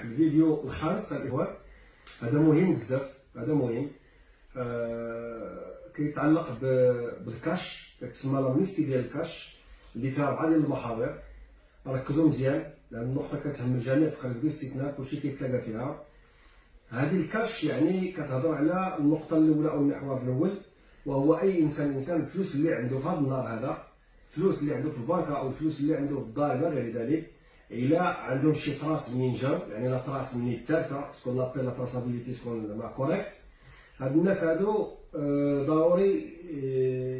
الفيديو الخامس الاخوان. هذا مهم بزاف، هذا مهم. كيتعلق بالكاش، كتسمى لامنيستي ديال الكاش اللي فيها 4 ديال المحاور. ركزوا مزيان لان النقطه كتهم الجميع تقريبا بدون استثناء، كلشي كيتلاقى فيها. هذه الكاش يعني كتهضر على النقطه الاولى او المحور الاول، وهو اي انسان الفلوس اللي عنده في هذا النهار هذا، الفلوس اللي عنده في البنكه او الفلوس اللي عنده في الدار الى غير ذلك، الا عندهم شي طراس منين جاو، يعني لا طراس منين ثابته تكون لابيل لا تراسابيليتي تكون ما كوريكت. هاد الناس هادو ضروري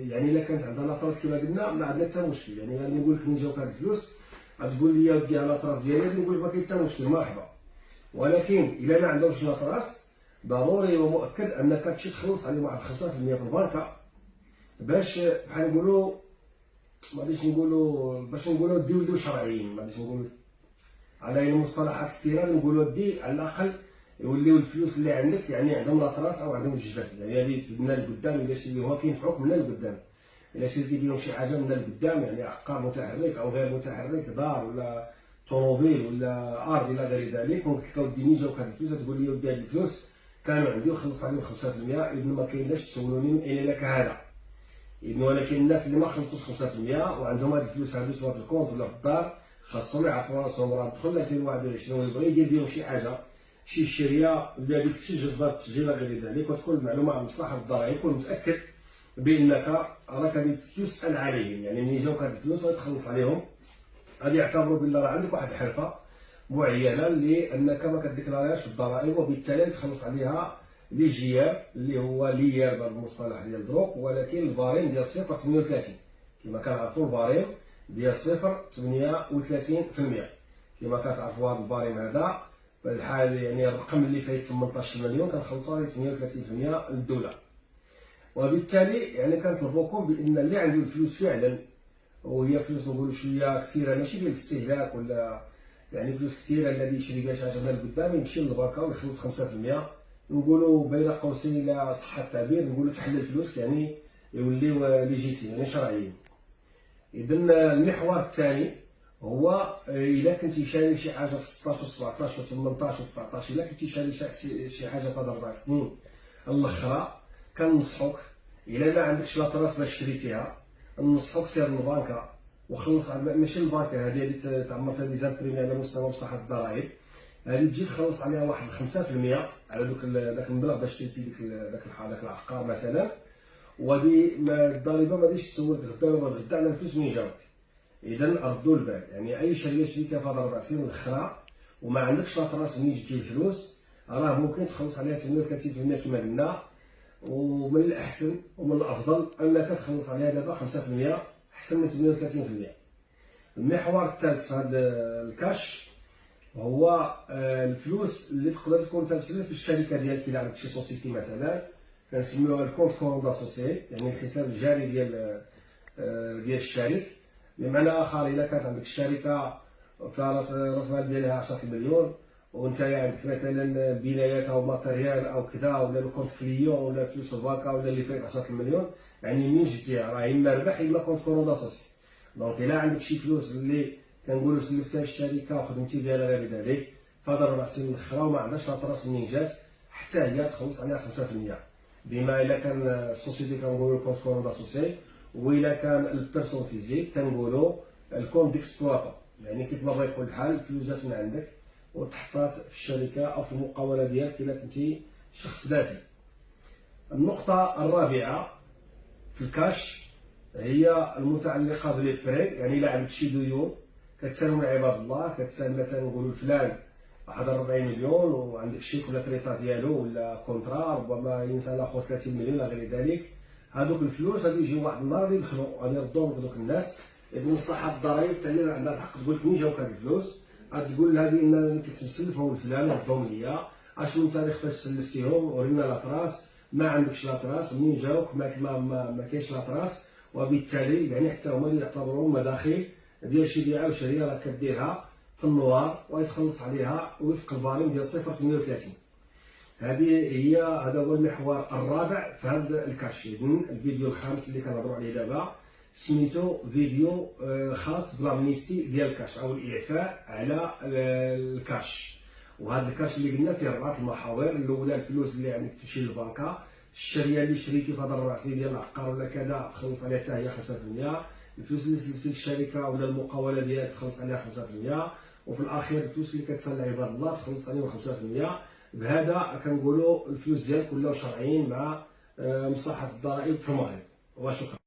يعني الا كانت عندها لا طراس كما قلنا ما عندنا حتى مشكل. يعني غادي نقول لك منين جاوك هاد الفلوس غتقول لي ودي لا طراس ديالي، نقول لك ما كاين حتى مشكل مرحبا. ولكن الا ما عندهمش لا طراس ضروري ومؤكد انك تمشي تخلص عليهم واحد 5% في البنكه باش بحال نقولوا ما غاديش نقولوا باش نقولوا ديو شرعيين، ما غاديش نقولوا على المصطلحات كثيره، نقولوا دي على الاقل يوليو الفلوس اللي عندك يعني عندهم لاطراس او عندهم الجداد، يعني هذه تبنى لقدام. الا شريتي هو كينفعوك من لقدام، الا شريتي بهم شي حاجه من لقدام يعني عقار متحرك او غير متحرك، دار ولا طوموبيل ولا ارض الى غير ذلك، ممكن تلقاو ديني جاوك هاد الفلوس تقول لي ودي هاد الفلوس كانوا عندي وخلص عليهم 5%، اذن ما كاينلاش تسولوني من اين لك هذا. إذن ولكن الناس اللي ما خلصوش 5% وعندهم هاد الفلوس هادو سواء في الكونت ولا في الدار، خاصهم يعرفوا راسهم راه دخل 2021 ويبغي يدير بهم شي حاجه، شي شريه ولا اللي تسجل دار التسجيل غير ذلك، وتكون المعلومه عن مصلحه الضرائب، يكون متاكد بانك راك غادي تسال عليهم. يعني ملي جاوك هاد الفلوس وتخلص عليهم غادي يعتبروا بلي راه عندك واحد الحرفه معينه اللي انك ما كديكلاريهاش في الضرائب، وبالتالي تخلص عليها لي جياب اللي هو ليير بالمصطلح ديال دروك، ولكن الباريم ديال 0.38 كما كنعرفوا، الباريم ديال 0.38%. كما كتعرفوا هذا الباريم هذا في الحال يعني الرقم اللي فايت 18 مليون كنخلصوا عليه 38% للدوله. وبالتالي يعني كنطلبوكم بان اللي عنده الفلوس فعلا، وهي فلوس نقولوا شويه كثيره ماشي ديال الاستهلاك ولا يعني فلوس كثيره الذي يشري بها شي حاجه من القدام، يمشي للبنكه ويخلص 5%، نقولوا بين قوسين الى صح التعبير نقولوا تحل الفلوس، يعني يوليو ليجيتيم يعني شرعيين. اذا المحور الثاني هو الا كنتي شاري شي حاجه في 16 و 17 و 18 و 19، الا كنتي شاري شي حاجه في هاد 4 سنين الاخرى، كنصحوك الا ما عندكش لا طراس باش شريتيها ننصحوك سير للبنكه وخلص على ماشي البنكه هذه اللي تعمر فيها ديزامبريمي على مستوى مصلحه الضرائب، هذه تجي تخلص عليها واحد 5% على داك المبلغ باش شريتي داك العقار مثلا. وهذه الضريبه ما غاديش تسولك غدا ولا غدا على الفلوس منين جاوك. اذا ردوا البال، يعني اي شريه شريتيها في هاد 4 سنين الاخرى وما عندكش لا طراس منين جبتي الفلوس، راه ممكن تخلص عليها 38% كما قلنا. ومن الاحسن ومن الافضل انك تخلص عليها دابا 5% احسن من 38%. المحور الثالث في هذا الكاش هو الفلوس اللي تقدر تكون تمثل في الشركه ديالك. الا عندك شي سوسيتي مثلا كنسميوها الكونت كورون داسوسيي، يعني الحساب الجاري ديال الشريك. بمعنى اخر الا كانت عندك الشركه فيها راس المال ديالها 10 مليون وانت عندك مثلا بنايات او ماتيريال او كذا، ولا الكونت كليون ولا فلوس البنكه ولا اللي فايت 10 مليون، يعني منين جبتيها راه اما ربح اما كونت كورون داسوسيي. دونك الا عندك شي فلوس اللي كنقولوا سلفتها الشركه وخدمتي ديالها غير ذلك فهاد 4 سنين الاخرى وما عندهاش لا طراس منين جات، حتى هي تخلص عليها 5%. بما الا كان السوسيتي كنقولوا الكونت كورون داسوسيي، والا كان البيرسون فيزيك كنقولوا الكونت ديكسبلوطون، يعني كيف ما بغا يكون الحال الفلوس جات من عندك وتحطات في الشركه او في المقاوله ديالك الا كنتي شخص ذاتي. النقطه الرابعه في الكاش هي المتعلقه بالبري، يعني الا عندك شي ديون كتسالهم من عباد الله، كتسال مثلا نقولوا فلان واحد 40 مليون وعندك شيك ولا كريطا ديالو ولا كونترا، ربما انسان اخر 30 مليون ولا غير ذلك، هذوك الفلوس غادي يجيو واحد النهار غادي يدخلوا غادي يردوهم لذوك الناس. اذا مصلحه الضرائب حتى هي عندها الحق تقول لك منين جاوك هاد الفلوس، غتقول هذه ان كنت مسلفهم لفلان ردهم ليا، اشنو التاريخ فاش سلفتيهم ورينا لاطراس، ما عندكش لاطراس منين جاوك، ما كاينش لاطراس. وبالتالي يعني حتى هما اللي يعتبروهم مداخل ديال شي بيعه وشريه راه كديرها في النوار ويتخلص عليها وفق الباريم ديال 0.38. هذا هو المحور الرابع في هذا الكاش. اذن الفيديو الخامس اللي كنهضروا عليه دابا سميتو فيديو خاص بالامنيستي ديال الكاش او الاعفاء على الكاش. وهذا الكاش اللي قلنا فيه 4 المحاور. الاولى الفلوس اللي عندك تمشي للبنكه، الشريه اللي شريتي في هذا الربع سنين ديال العقار ولا كذا تخلص عليها حتى هي 5%، الفلوس اللي سلفتي للشركه ولا المقاوله ديالها تخلص عليها 5%، وفي الاخير الفلوس اللي كتسال عباد الله تخلص عليهم 5%. بهذا كنقولوا الفلوس ديالك ولاو شرعيين مع مصلحه الضرائب في المغرب. وشكرا.